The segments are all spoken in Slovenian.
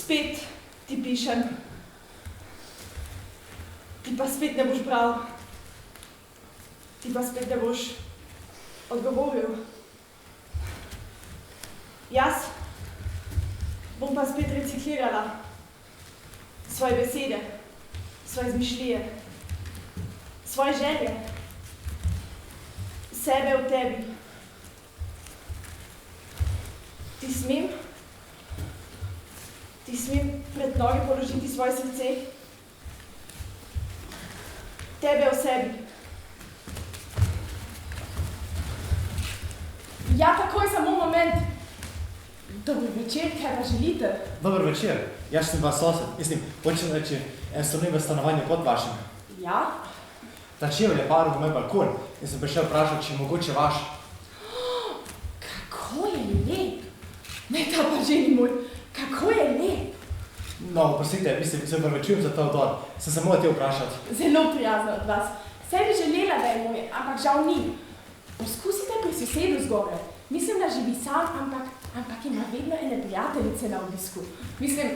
Spet ti pišem. Ti pa spet ne boš bral. Ti pa spet ne boš odgovoril. Jaz bom pa spet reciklirala svoje besede, svoje izmišljije, svoje želje, sebe v tebi. Ti smem pred noge položiti svoje srce, tebe v sebi. Ja, takoj, samo moment. Dober večer, kaj pa želite? Dober večer, jaz sem vaš sosed. Mislim, hočem reči, en strani v stanovanju kot vašem. Ja? Ta čevelj je paril v moj balkon in sem prišel vprašati, če je mogoče vaš. Kako je lep! Ne, ta pa že ni moj. Kako je lep! No, prosite, mislim, se opravičujem za ta odor. Sem samo hotel vprašati. Zelo prijazno od vas. Vse bi želela, da je moj, ampak žal ni. Poskusite pri sosedu zgoraj. Mislim, da živi sam, ampak ima vedno ene prijateljice na obisku. Mislim,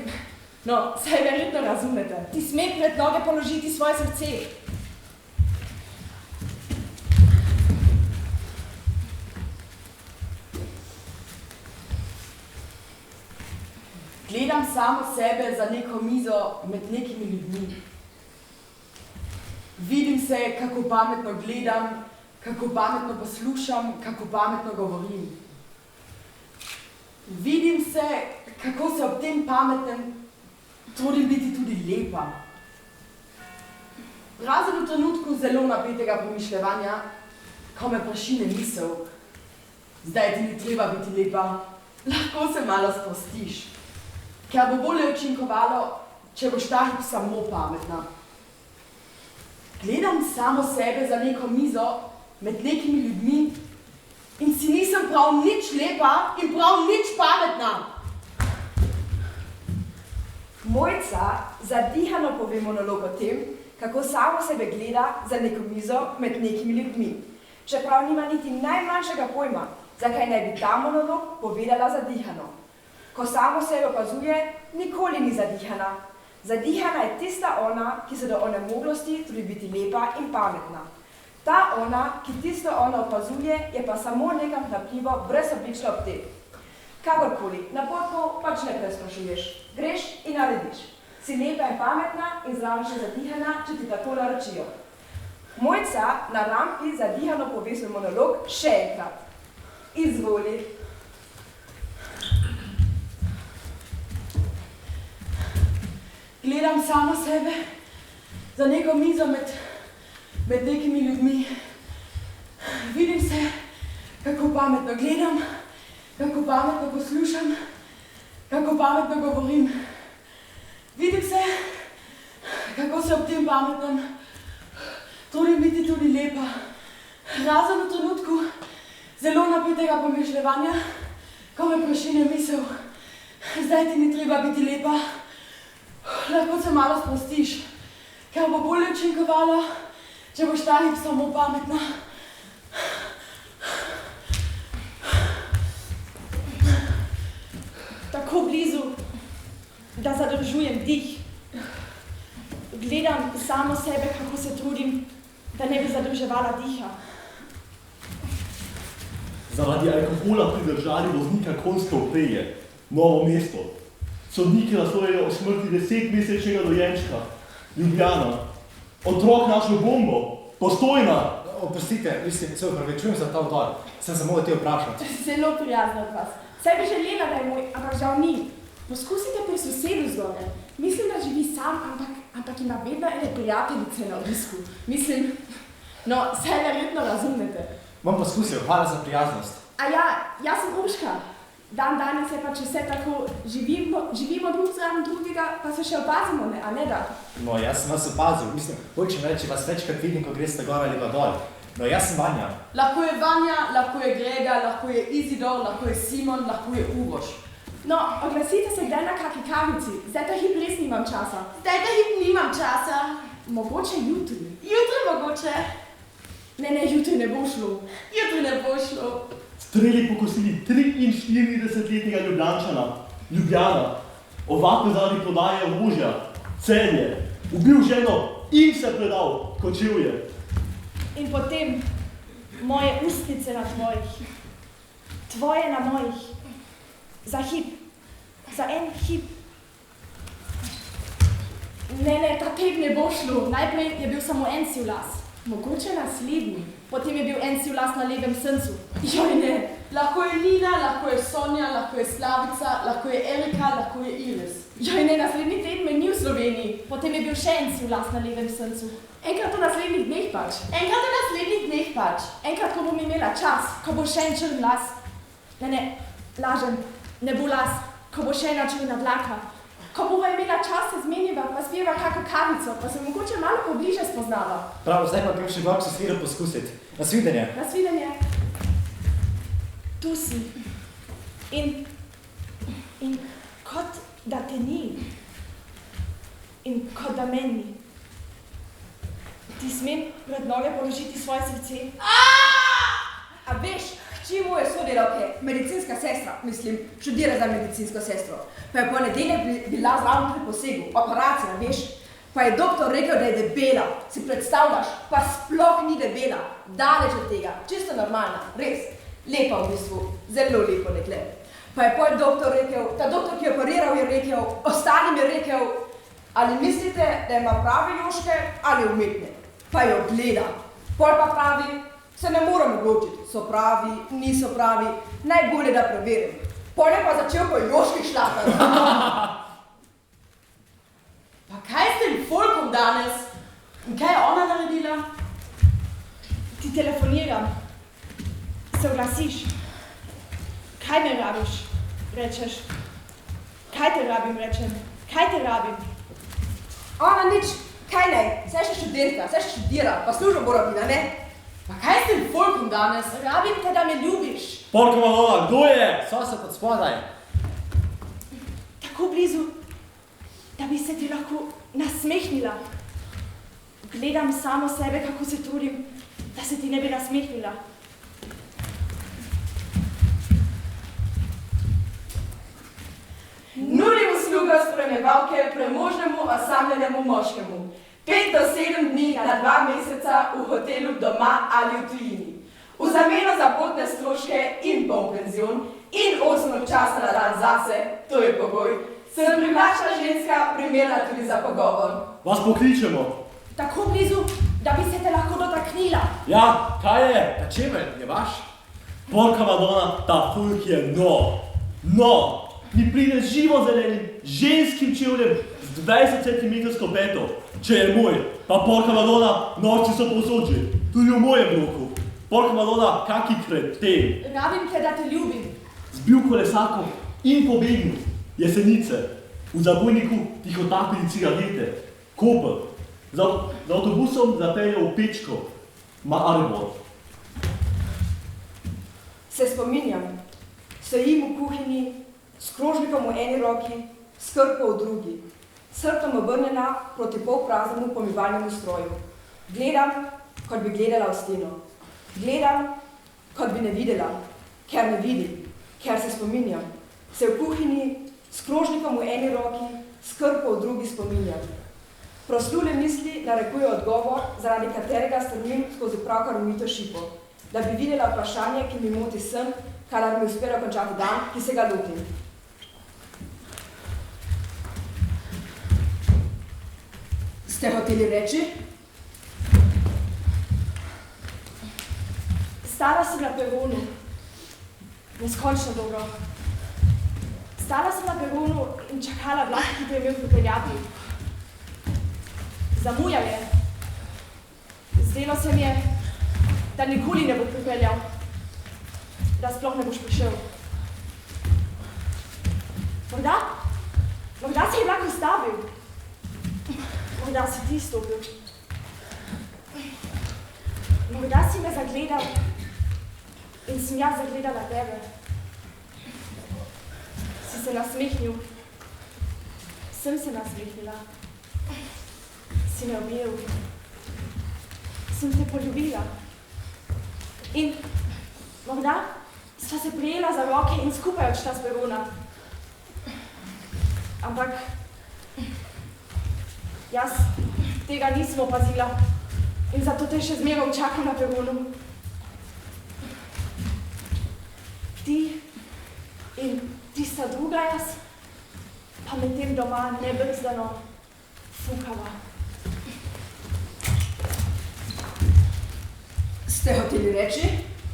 no, saj verjetno razumete. Ti smem pred noge položiti svoje srce. Gledam samo sebe za neko mizo med nekimi ljudmi. Vidim se, kako pametno gledam, kako pametno poslušam, kako pametno govorim. Vidim se, kako se ob tem pametnem trudim biti tudi lepa. Razen v trenutku zelo napetega premišljevanja, ko me prašine misel. Zdaj ti ni treba biti lepa, lahko se malo sprostiš. Ker bo bolje učinkovalo, če boš ta hip samo pametna. Gledam samo sebe za neko mizo med nekimi ljudmi in si nisem prav nič lepa in prav nič pametna. Mojca zadihano pove monolog o tem, kako samo sebe gleda za neko mizo med nekimi ljudmi, čeprav nima niti najmanjšega pojma, zakaj ne bi ta monolog povedala zadihano. Ko samo sebe opazuje, nikoli ni zadihana. Zadihana je tista ona, ki se do onemoglosti trudi biti lepa in pametna. Ta ona, ki tisto ona opazuje, je pa samo nekam hnapljivo, brezoblično ob tem. Kakorkoli, na potku pač ne presprašuješ. Greš in narediš. Si lepa in pametna in zraven še zadihana, če ti tako naročijo. Mojca na rampi zadihano pove svoj monolog še enkrat. Izvoli. Gledam samo sebe za neko mizo med nekimi ljudmi. Vidim se, kako pametno gledam, kako pametno poslušam, kako pametno govorim. Vidim se, kako se ob tem pametnem trudim biti tudi lepa. Razen v trenutku zelo napetega pomišljevanja, ko me prašine misel, zdaj ti ni treba biti lepa. Lahko se malo sprostiš, ker bo bolje učinkovalo, če boš ta hip samo pametna. Tako blizu, da zadržujem dih. Gledam samo sebe, kako se trudim, da ne bi zadrževala diha. Zaradi alkohola pridržali voznika konjske opeje, Novo mesto. Sodniki razsojajo o smrti 10-mesečnega dojenčka, Ljubljana. Otrok našel bombo, Postojna. Oprostite, mislim, se opravičujem za ta odor. Sem samo hotel vprašati. Zelo prijazno od vas. Saj bi želela, da je moj, ampak žal ni. Poskusite pri sosedu zgoraj. Mislim, da živi sam, ampak ima vedno ene prijateljice na obisku. Mislim, no, saj verjetno razumete. Bom poskusil, hvala za prijaznost. A ja, jaz sem Urška. Dan danes je pač vse tako, živimo drug zraven drugega, pa se še opazimo, ne, a ne da? No, jaz sem vas opazil, mislim, hočem reči, vas večkrat vidim, ko greste gor ali pa dol. No, jaz sem Vanja. Lahko je Vanja, lahko je Grega, lahko je Izidor, lahko je Simon, lahko je Uroš. No, oglasite se kdaj na kaki kavici, zdaj ta hip res nimam časa. Zdaj ta hip nimam časa. Mogoče jutri. Jutri mogoče. Ne, jutri ne bo šlo. Jutri ne bo šlo. Streli pokosili 43-letnega Ljubljančana, Ljubljana. Ovadbe zaradi prodaje orožja, Celje, ubil ženo in se predal Kočevje. In potem moje ustnice na tvojih, tvoje na mojih, za hip, za en hip. Ne, ta teg ne bo šlo. Najprej je bil samo en siv las, mogoče naslednji. Potem je bil en siv las na levem srcu. Joj ne, lahko je Lina, lahko je Sonja, lahko je Slavica, lahko je Erika, lahko je Iris. Joj ne, naslednji teden me ni v Sloveniji. Potem je bil še en siv las na levem srcu. Enkrat v naslednjih dneh pač. Enkrat v naslednjih dneh pač. Enkrat, ko bom imela čas, ko bo še en črn las. Ne, lažem, ne bo las, ko bo še ena črna dlaka. Ko bova imela čas se zmeniva, pa spijeva kako kavico, pa se mogoče malo pobliže spoznava. Prav, zdaj pa grem še gor se svira poskusiti. Nasvidenje. Nasvidenje. Tu si. In kot da te ni. In kot da meni. Ti smem pred noge položiti svoje srce? A veš, hči moje sodelavke, medicinska sestra, mislim, študira za medicinsko sestro. Pa je ponedeljek bila zraven pri posegu, operacija, veš. Pa je doktor rekel, da je debela, si predstavljaš, pa sploh ni debela, daleč od tega, čisto normalna, res. Lepa v bistvu, zelo lepo dekle. Pa je pol doktor rekel, ta doktor, ki je operiral, je rekel, ostalim je rekel, ali mislite, da ima prave joške ali umetne? Pa jo gleda. Pol pa pravi, se ne moram odločiti, so pravi, niso pravi, najbolje da preverim. Pol je pa začel po joških šlapati. Pa kaj s tem folkom danes? In kaj je ona naredila? Ti telefoniram. Se oglasiš. Kaj me rabiš? Rečeš. Kaj te rabim, rečem. Kaj te rabim? Ona nič, kaj ne, saj še študentka, saj še študira, pa službo bo rabila, ne? Pa kaj s tem folkom danes? Rabim te, da me ljubiš. Porka Madonna, kdo je? Sosed od spodaj. Tako blizu, da bi se ti lahko nasmehnila. Gledam samo sebe, kako se trudim, da se ti ne bi nasmehnila. Nudim uslugo spremljevalke premožnemu osamljenemu moškemu. 5 do 7 dni na 2 meseca v hotelu doma ali v tujini. V zameno za potne stroške in polpenzion in 8 časa na dan zase, to je pogoj. Sem privlačna ženska, primerna tudi za pogovor. Vas pokličemo. Tako blizu, da bi se te lahko dotaknila. Ja, kaj je? A čemelj, je vaš? Porka Madonna, ta folk je no. Mi pride z živo zelenim, ženskim čevljem z 20 cm peto. Če je moj, pa Porka Madonna, norci so povsod, tudi v mojem bloku. Porka Madonna, kaki kreten. Rabim te, da te ljubim. Zbil kolesako in pobegnil. Jesenice. V zabojniku tihotapili cigarete. Koper. Z avtobusom zapeljal v Pečko. Maribor. Se spominjam, stojim v kuhinji, s krožnikom v eni roki, s krpo v drugi, s hrbtom obrnjena proti polpraznemu pomivalnemu stroju. Gledam, kot bi gledala v steno. Gledam, kot bi ne videla, ker ne vidim, ker se spominjam. Se v kuhinji, s krožnikom v eni roki, s krpo v drugi spominjam. Proslule misli narekujejo odgovor, zaradi katerega strmim skozi pravkar umito šipo, da bi videla vprašanje, ki mi moti sen, kadar mi uspelo končati dan, ki se ga lotim. Ste hoteli reči? Stala sem na peronu. Neskončno dolgo. Stala sem na peronu in čakala vlak, ki bi imel pripeljati. Zamujal je. Zdelo se mi je, da nikoli ne bo pripeljal. Da sploh ne boš prišel. Morda se je vlak ustavil. Morda si ti stopil. Morda si me zagledal in sem jaz zagledala tebe. Si se nasmehnil. Sem se nasmehnila. Si me objel. Sem te poljubila. In morda sva se prijela za roke in skupaj odšla z perona. Ampak jaz tega nisem opazila in zato te še zmeraj čakam na peronu. Ti in tista druga jaz pa med tem doma nebrzdano fukava. Ste hoteli reči?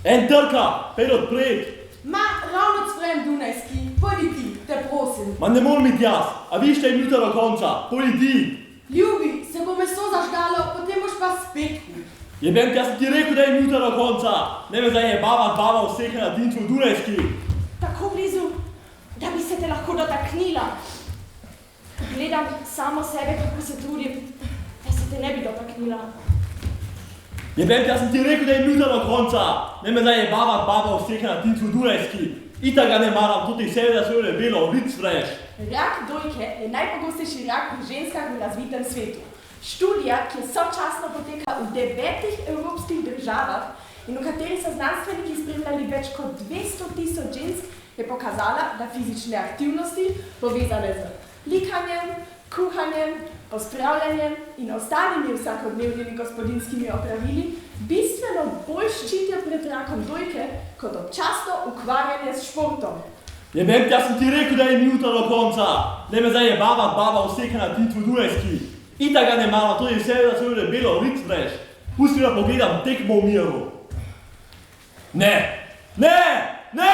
En trka, pej odpred. Ma, ravno cvrem Dunajski, pojdi ti, te prosim. Ma ne morem iti jaz, a vi še minuta do konca, pojdi ti. Ljubi, se bo meso zažgalo, potem boš pa spet. Jebem, jaz sem ti rekel, da je minuta do konca. Ne me zdaj je baba vseka na Dincu v Dunajski. Tako blizu, da bi se te lahko dotaknila. Gledam samo sebe, kako se trudim, da se te ne bi dotaknila. Jebem, jaz sem ti rekel, da je minuta do konca. Ne me zdaj je baba vseka na Dincu v Dunajski. Itak ga ne maram, tudi sebe, da so jo debelo, vic vreš. Rak dojke je najpogostejši rak pri ženskah v razvitem svetu. Študija, ki je sočasno poteka v 9 evropskih državah in v kateri so znanstveniki spremljali več kot 200.000 žensk, je pokazala, da fizične aktivnosti, povezane z likanjem, kuhanjem, pospravljanjem in ostalimi vsakodnevnimi gospodinjskimi opravili, bistveno bolj ščitijo pred rakom dojke kot občasno ukvarjanje s športom. Jebem, jaz sem ti rekel, da je minuta do konca. Ne me zdaj je baba vseka na Dincu v Dunajski. Itak ga ne maram, tudi sebe, da so jo debelo, vic vreš. Pusti da pogledam tekmo v miru. Ne! Ne! Ne!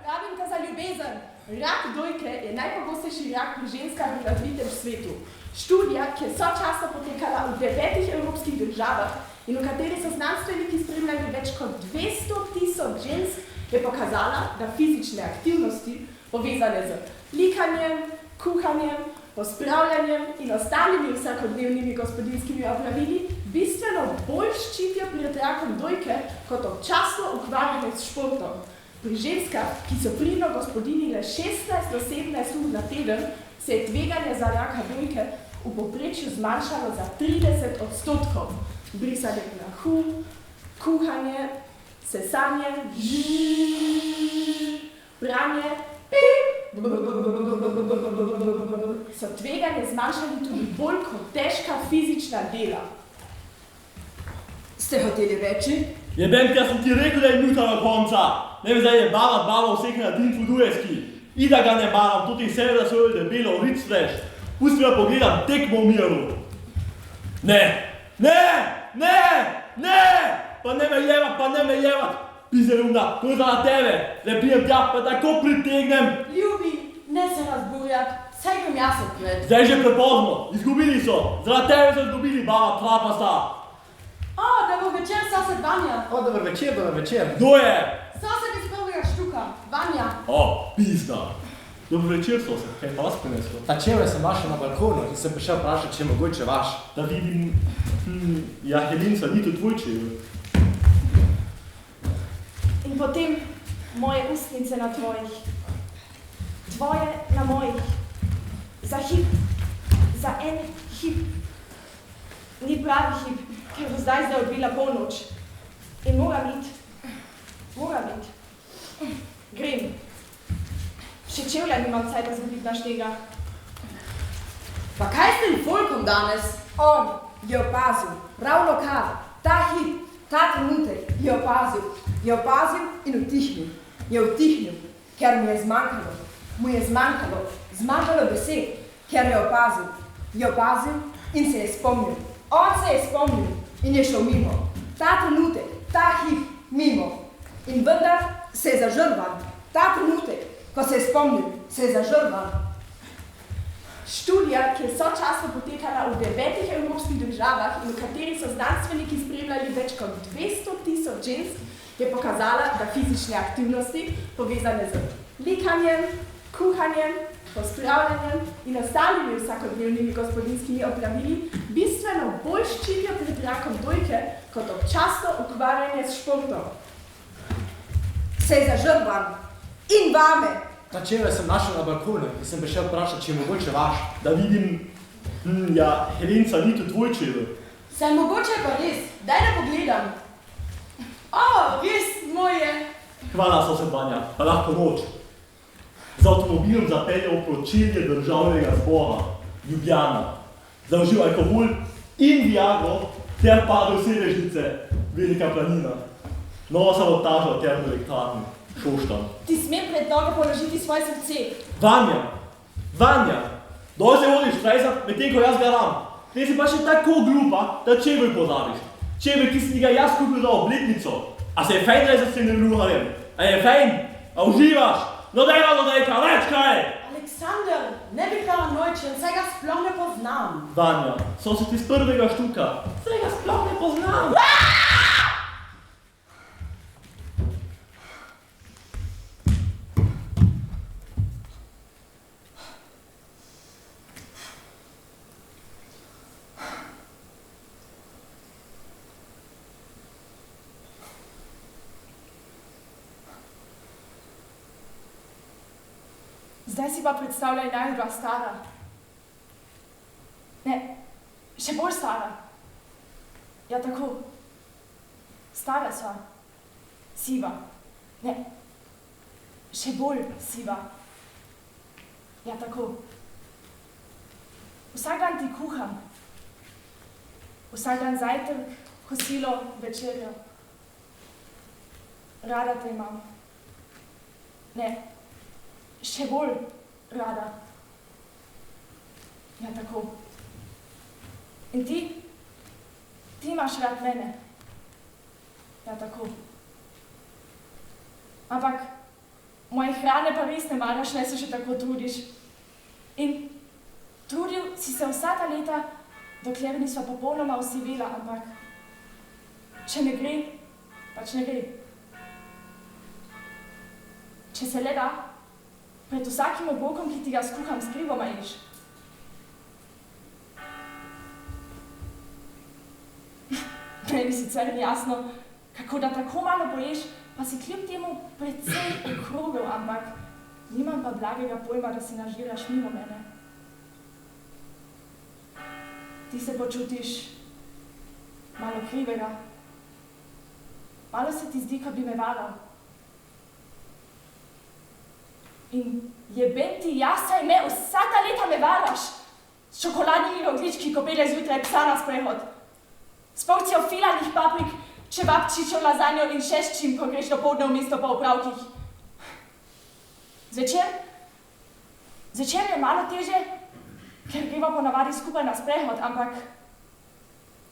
Rabim te za ljubezen. Rak dojke je najpogostejši rak pri ženskah v razvitem svetu. Študija, ki je sočasno potekala v 9 evropskih državah in v kateri so znanstveniki spremljali več kot 200.000 žensk, je pokazala, da fizične aktivnosti, povezane z likanjem, kuhanjem, pospravljanjem in ostalimi vsakodnevnimi gospodinjskimi opravili, bistveno bolj ščitijo pred rakom dojke kot občasno ukvarjanje s športom. Pri ženskah, ki so pridno gospodinile 16 do 17 ur na teden, se je tveganje za raka dojke v povprečju zmanjšalo za 30%. Brisanje prahu, kuhanje, sesanje, pranje, so tveganje zmanjšali tudi bolj kot težka fizična dela. Ste hoteli reči? Jebem, jaz sem ti rekel, da je minuta do konca. Ne me zdaj je baba vseka na Dincu v Dunajski. Itak ga ne maram, tudi sebe, da so jo debelo, vic vreš. Pusti da pogledam tekmo v miru. Ne! Ne! Ne! Ne! Pa ne me jevat! Pizeruna, to je za tebe! Ne pijem tja, pa tako pritegnem! Ljubi, ne se razburjat, saj grem jaz odpred. Zdaj že prepozno, izgubili so! Zaradi tebe so izgubili, baba, trapasta! O, dober večer, sosed Vanja. O, dober večer. Kdo je? Sosed iz prvega štuka, Vanja. O, pizda! Dober večer, sosed, kaj pa vas prineslo? Ta čevlje sem našel na balkonu in sem prišel vprašati, če je mogoče vaš. Da vidim, ja, Helenca, ni to tvoj čevlj. In potem moje ustnice na tvojih, tvoje na mojih, za hip, za en hip. Ni pravi hip, ker bo zdaj odbila polnoč. In moram iti. Grem. Še čevlja nimam cajta zgubiti na štega. Pa kaj s tem folkom danes? On je opazil, ravno kar, ta hip, ta trenutek je opazil in utihnil. Je utihnil, ker mu je zmanjkalo besed, ker je opazil in se je spomnil. On se je spomnil in je šel mimo. Ta trenutek, ta hip, mimo. In vendar se je zažrban. Ta trenutek, ko se je spomnil, se je zažrban. Študija, ki je sočasno potekala v 9 evropskih državah in v kateri so znanstveniki spremljali več kot 200.000 žensk, je pokazala, da fizične aktivnosti, povezane z likanjem, kuhanjem, pospravljanjem in ostalimi vsakodnevnimi gospodinjskimi opravili, bistveno bolj ščitijo pred rakom dojke kot občasno ukvarjanje s športom. Se je zažrban in vame. Ta čevlje sem našel na balkonu in sem prišel vprašati, če je mogoče vaš. Da vidim, ja, Helenca, ni to tvoj čevlj. Saj mogoče pa res, daj da pogledam. O, res moje. Hvala, sosed Vanja, pa lahko noč. z avtomobilom zapeljal v pročelje državnega zbora, Ljubljana, zaužil alkohol in viagro ter padel v sedežnice, Velika planina. Nova sabotaža v termoelektrarni, Šoštanj. Ti smem pred nogo položiti svoje srce. Vanja, doj se vodiš stresat, medtem ko jaz garam. Ti si pa še tako glupa, da čebelj pozabiš. Čebelj, ki si ga jaz kupil za obletnico. A se je fejn rezati s tem nevruharjem? A je fejn? A uživaš? No dejka, več kaj! Aleksander, ne bi paranojčen, saj ga sploh ne poznam. Vanja, so se ti z prvega štuka. Saj ga sploh ne poznam. Zdaj si pa predstavljaj najbolj stara. Ne, še bolj stara. Ja, tako. Stara sva. Siva. Ne, še bolj siva. Ja, tako. Vsak dan ti kuham. Vsak dan zajtrk, kosilo, večerjo. Rada te imam. Ne, še bolj rada. Ja, tako. In ti? Ti imaš rad mene. Ja, tako. Ampak moje hrane pa res ne maraš, ne se še tako trudiš. In trudil si se vsa ta leta, dokler nisva popolnoma osivela, ampak če ne gre, pač ne gre. Če se le da, pred vsakim obrokom, ki ti ga skuham, skrivoma ješ. Meni sicer ni jasno, kako da tako malo poješ, pa si kljub temu precej okrogel, ampak nimam pa blagega pojma, da si nažiraš mimo mene. Ti se počutiš malo krivega. Malo se ti zdi, kot bi me varal. In jebem ti jaz, saj me vsa ta leta me varaš. S čokoladnimi roglički, ko pelje zjutraj psa na sprehod. S porcijo filanih paprik, čevapčičev, lazanjo in še s čim, ko greš dopoldne v mesto po opravkih. Zvečer je malo teže, ker greva ponavadi skupaj na sprehod, ampak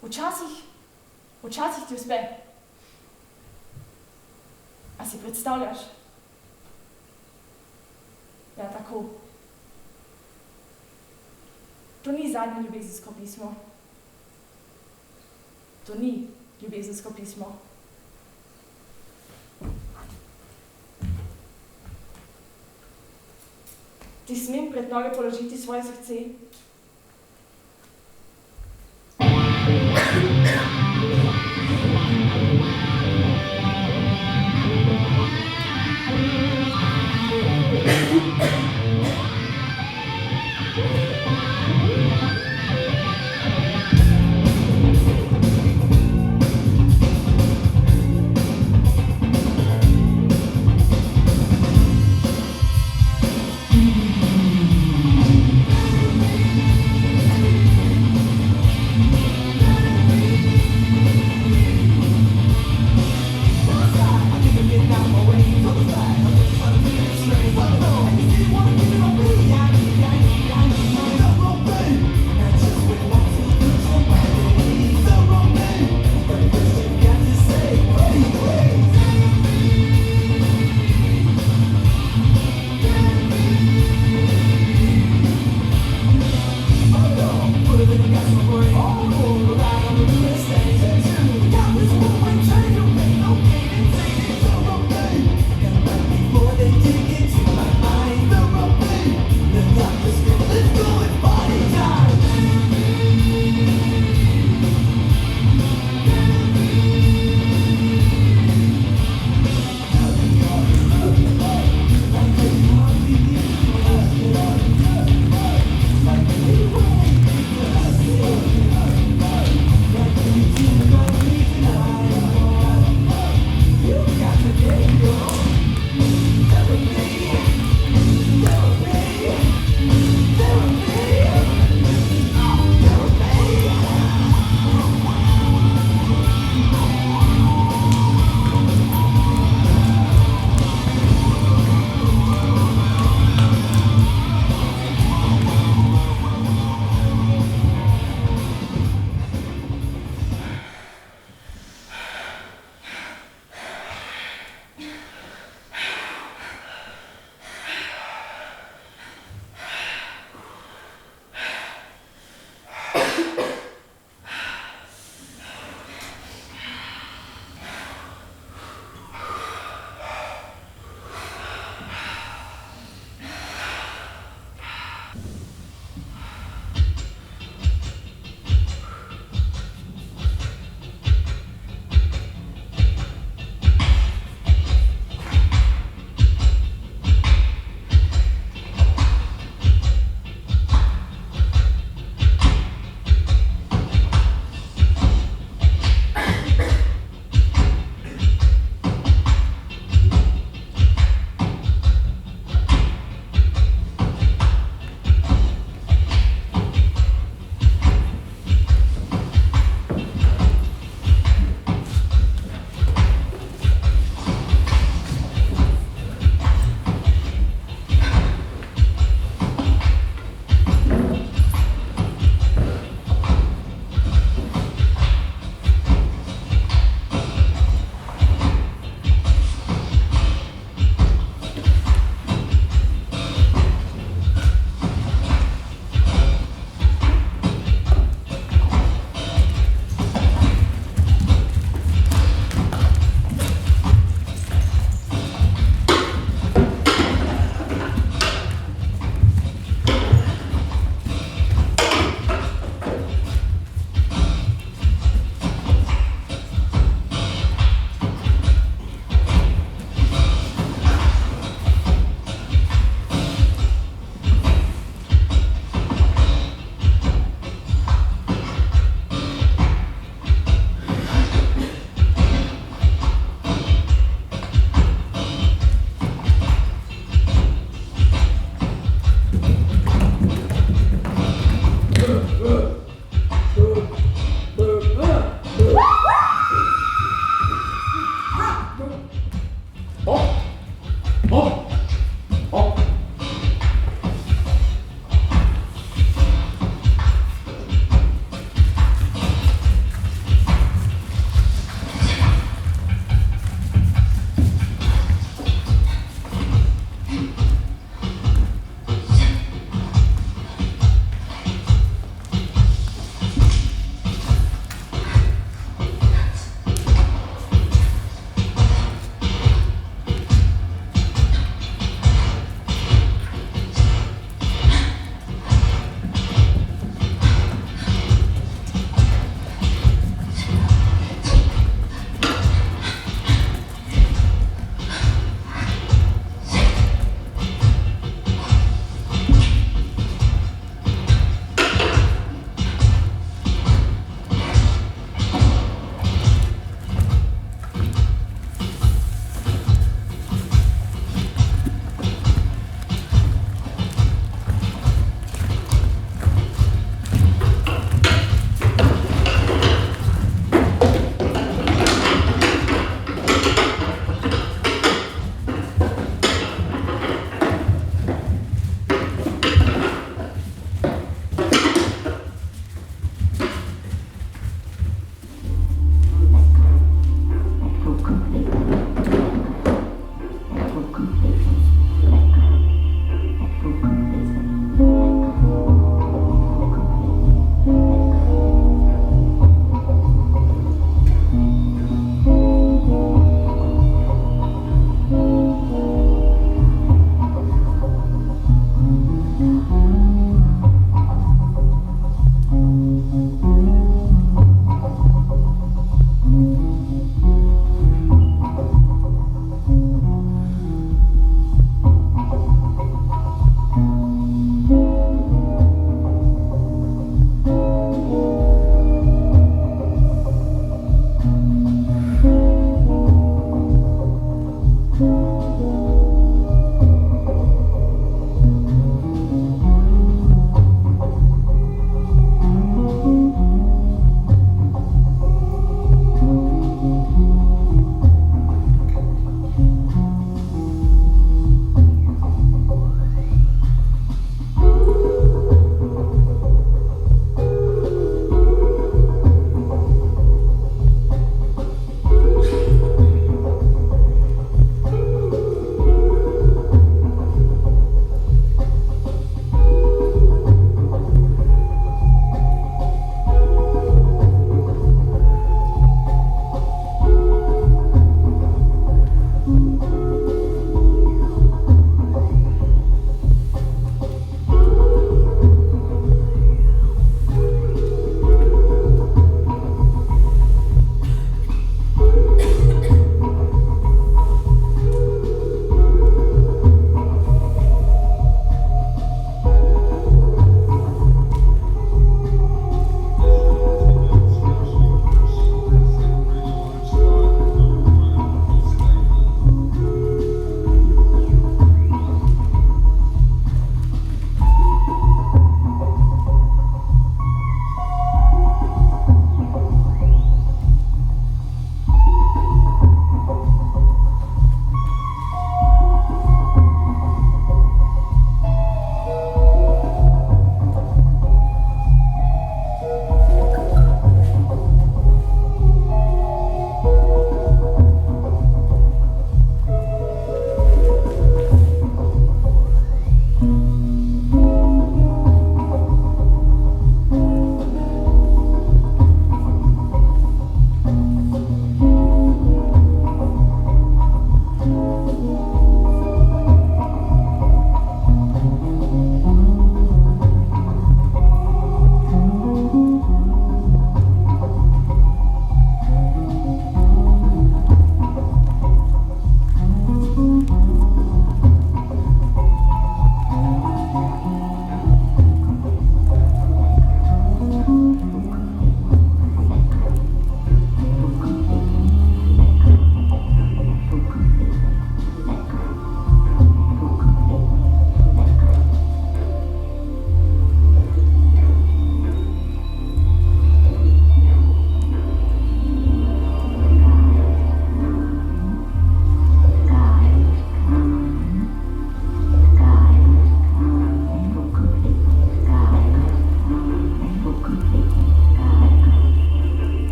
včasih ti uspe. A si predstavljaš? Ja, tako. To ni zadnje ljubezensko pismo. To ni ljubezensko pismo. Ti smem pred noge položiti svoje srce?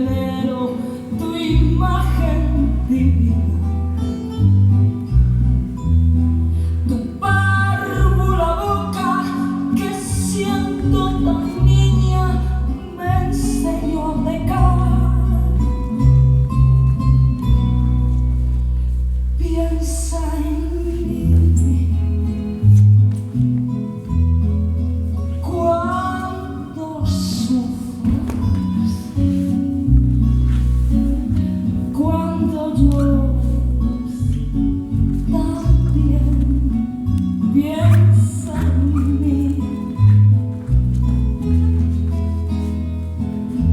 venero tu imagen divina, tu párvula boca que siendo tan niña me enseñó a pecar. Piensa en mí cuando sufras, cuando llores, también piensa en mí.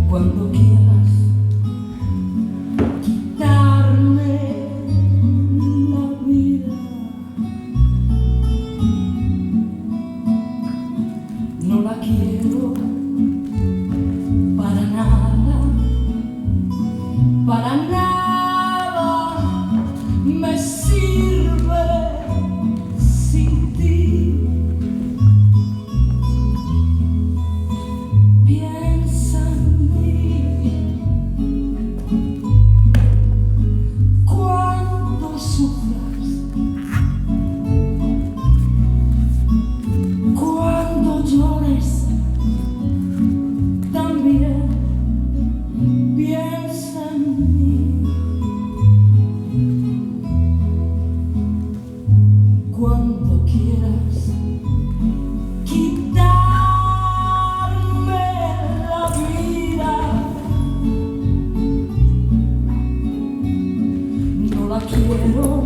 Cuando quieras quitarme la vida, no la quiero para nada, para nada me sirve sin ti. Piensa en mí cuando sufras, cuando llores, también piensa en mí. Cuando quieras quitarme la vida, no la quiero